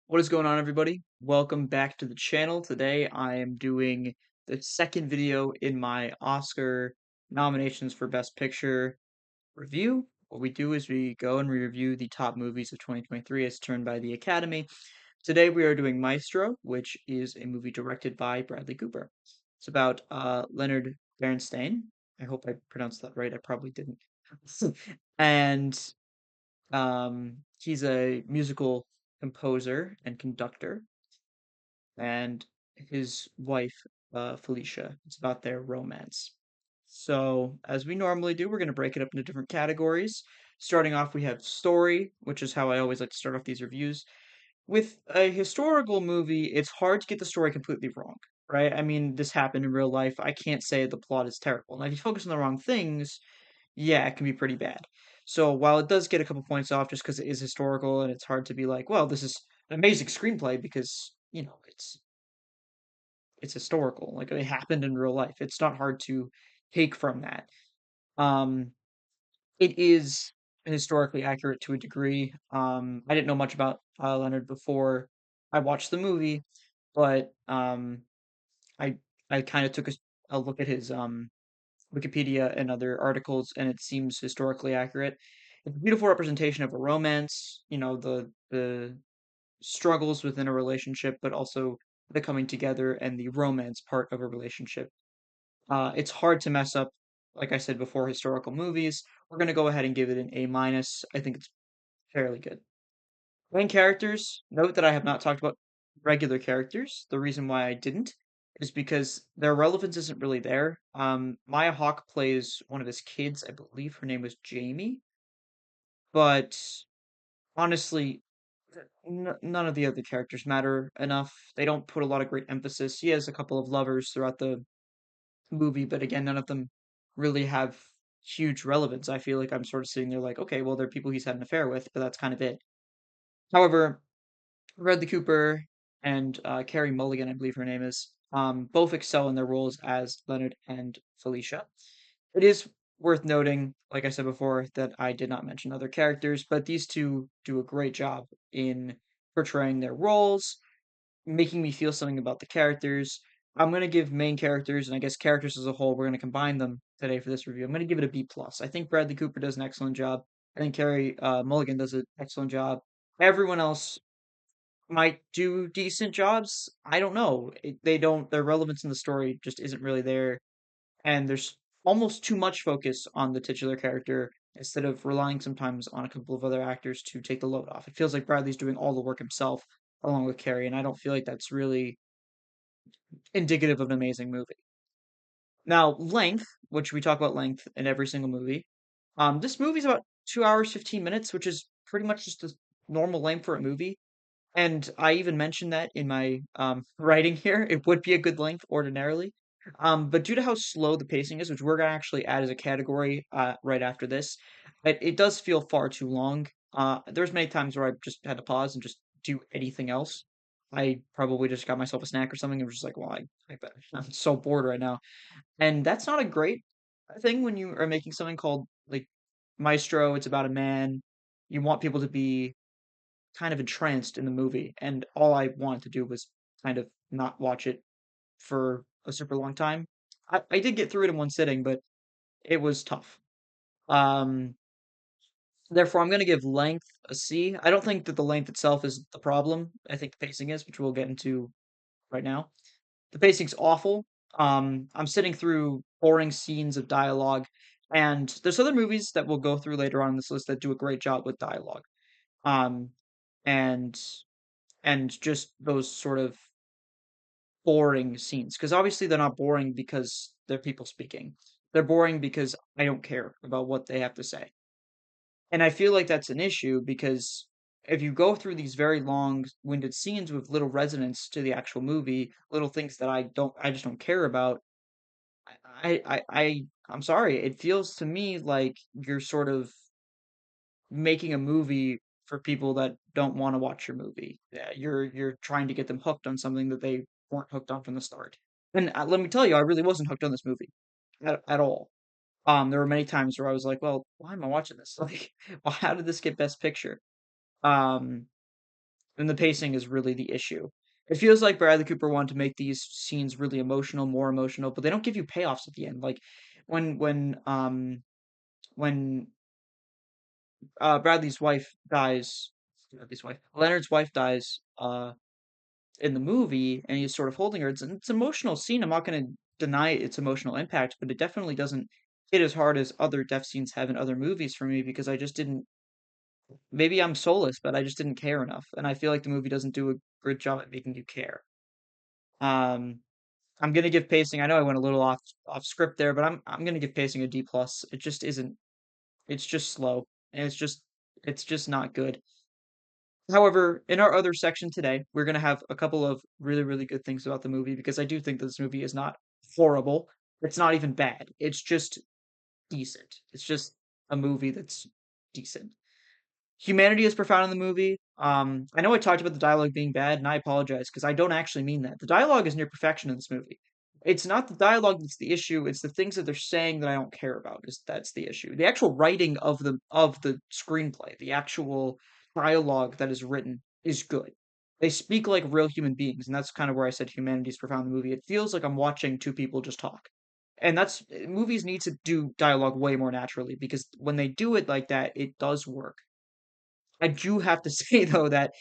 What is going on, everybody? Welcome back to the channel. Today I am doing the second video in my Oscar nominations for Best Picture review. What we do is we go and we review the top movies of 2023 as turned by the Academy. Today we are doing Maestro, which is a movie directed by Bradley Cooper. It's about Leonard Bernstein. I hope I pronounced that right. I probably didn't. And he's a musical composer and conductor, and his wife, Felicia. It's about their romance. So, as we normally do, we're going to break it up into different categories. Starting off, we have story, which is how I always like to start off these reviews. With a historical movie, it's hard to get the story completely wrong, right? I mean, this happened in real life. I can't say the plot is terrible. Now, if you focus on the wrong things, yeah, it can be pretty bad. So while it does get a couple points off just because it is historical and it's hard to be like, well, this is an amazing screenplay because, it's historical. Like it happened in real life. It's not hard to take from that. Um, it is historically accurate to a degree. I didn't know much about Leonard before I watched the movie, but I I kind of took a look at his Wikipedia and other articles, and it seems historically accurate. It's a beautiful representation of a romance, the struggles within a relationship, but also the coming together and the romance part of a relationship. It's hard to mess up, like I said before, historical movies. We're gonna go ahead and give it an A minus. I think it's fairly good. Main characters, note that I have not talked about regular characters. The reason why I didn't is because their relevance isn't really there. Maya Hawke plays one of his kids. I believe her name was Jamie, but honestly, none of the other characters matter enough. They don't put a lot of great emphasis. He has a couple of lovers throughout the movie, but again, none of them really have huge relevance. I feel like I'm sort of sitting there like, okay, well, they're people he's had an affair with, but that's kind of it. However, Bradley Cooper and Carey Mulligan, I believe her name is, both excel in their roles as Leonard and Felicia. It is worth noting, like I said before, that I did not mention other characters, but these two do a great job in portraying their roles, making me feel something about the characters. I'm gonna give main characters and I guess characters as a whole, we're gonna combine them today for this review. I'm gonna give it a B plus. I think Bradley Cooper does an excellent job. I think Carey Mulligan does an excellent job. Everyone else might do decent jobs. I don't know. They don't. Their relevance in the story just isn't really there, and there's almost too much focus on the titular character instead of relying sometimes on a couple of other actors to take the load off. It feels like Bradley's doing all the work himself along with Carey, and I don't feel like that's really indicative of an amazing movie. Now, length, which we talk about length in every single movie. This movie's about 2 hours 15 minutes, which is pretty much just a normal length for a movie. And I even mentioned that in my writing here. It would be a good length ordinarily. But due to how slow the pacing is, which we're gonna actually add as a category right after this, it does feel far too long. There's many times where I just had to pause and just do anything else. I probably just got myself a snack or something and was just like, well, I bet I'm so bored right now. And that's not a great thing when you are making something called like Maestro. It's about a man. You want people to be kind of entranced in the movie, and all I wanted to do was kind of not watch it for a super long time. I did get through it in one sitting, but it was tough. Um, Therefore, I'm going to give length a C. I don't think that the length itself is the problem. I think the pacing is, which we'll get into right now. The pacing's awful. I'm sitting through boring scenes of dialogue, and there's other movies that we'll go through later on in this list that do a great job with dialogue. Um, and just those sort of boring scenes because obviously they're not boring because they're people speaking. They're boring because I don't care about what they have to say. And I feel like that's an issue because if you go through these very long-winded scenes with little resonance to the actual movie, little things that I just don't care about, I'm sorry, it feels to me like you're sort of making a movie for people that don't want to watch your movie. Yeah, you're trying to get them hooked on something that they weren't hooked on from the start. And let me tell you, I really wasn't hooked on this movie at all. There were many times where I was like, "Well, why am I watching this? Like, well, how did this get Best Picture?" Um, And the pacing is really the issue. It feels like Bradley Cooper wanted to make these scenes really emotional, more emotional, but they don't give you payoffs at the end. Like when when um when Bradley's wife dies, Leonard's wife dies in the movie, and he's sort of holding her. It's an emotional scene. I'm not going to deny its emotional impact, but it definitely doesn't hit as hard as other death scenes have in other movies for me because I just didn't. Maybe I'm soulless, but I just didn't care enough, and I feel like the movie doesn't do a good job at making you care. Um, I'm gonna give pacing. I know I went a little off script there, but I'm gonna give pacing a D plus. It just isn't. It's just slow, and it's just not good. However, in our other section today, we're gonna have a couple of really really good things about the movie because I do think that this movie is not horrible. It's not even bad. It's just decent. It's just a movie that's decent. Humanity is profound in the movie. I know I talked about the dialogue being bad, and I apologize because I don't actually mean that. The dialogue is near perfection in this movie. It's not the dialogue that's the issue; it's the things that they're saying that I don't care about. That's the issue. The actual writing of the screenplay, the actual dialogue that is written, is good. They speak like real human beings, and that's kind of where I said humanity is profound in the movie. It feels like I'm watching two people just talk, and that's movies need to do dialogue way more naturally because when they do it like that, it does work. I do have to say though that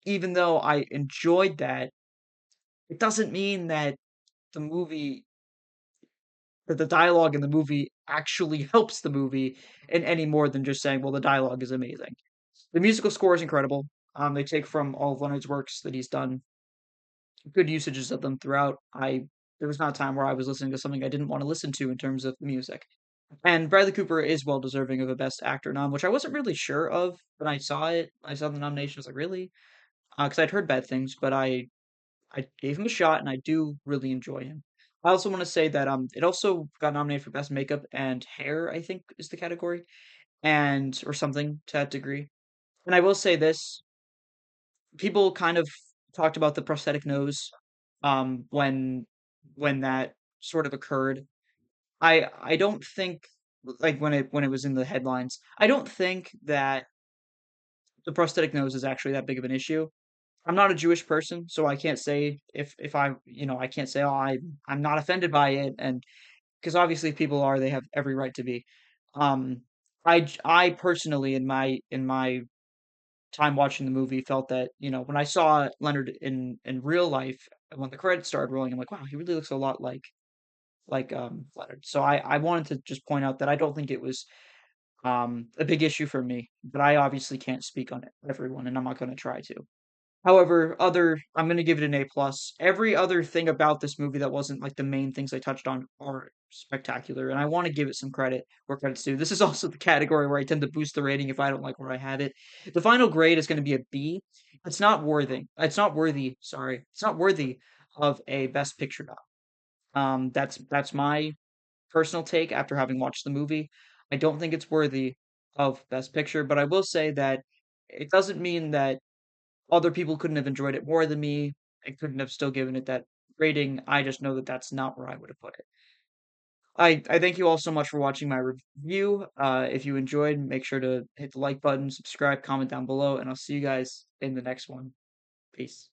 even though I enjoyed that, it doesn't mean the movie that the dialogue in the movie actually helps the movie in any more than just saying, well, the dialogue is amazing. The musical score is incredible. They take from all of Leonard's works that he's done, good usages of them throughout. I There was not a time where I was listening to something I didn't want to listen to in terms of music. And Bradley Cooper is well deserving of a Best Actor nom, which I wasn't really sure of when I saw it. I saw the nomination. I was like, really? Because I'd heard bad things, but I gave him a shot, and I do really enjoy him. I also want to say that it also got nominated for best makeup and hair, I think is the category, and or something to that degree. And I will say this: people kind of talked about the prosthetic nose, when that sort of occurred. I don't think like when it was in the headlines. I don't think that the prosthetic nose is actually that big of an issue. I'm not a Jewish person, so I can't say if I I can't say, "Oh, I'm not offended by it," and because obviously if people are, they have every right to be. Um, I personally in my time watching the movie felt that, when I saw Leonard in real life, and when the credits started rolling, I'm like, "Wow, he really looks a lot like Leonard." So I wanted to just point out that I don't think it was a big issue for me, but I obviously can't speak on everyone, and I'm not gonna try to. However, I'm gonna give it an A plus. Every other thing about this movie that wasn't like the main things I touched on are spectacular, and I want to give it some credit where credit's due. This is also the category where I tend to boost the rating if I don't like where I have it. The final grade is going to be a B. It's not worthy. It's not worthy. Sorry, it's not worthy of a Best Picture nod. That's my personal take after having watched the movie. I don't think it's worthy of Best Picture, but I will say that it doesn't mean that other people couldn't have enjoyed it more than me and couldn't have still given it that rating. I just know that that's not where I would have put it. I thank you all so much for watching my review. If you enjoyed, make sure to hit the like button, subscribe, comment down below, and I'll see you guys in the next one. Peace.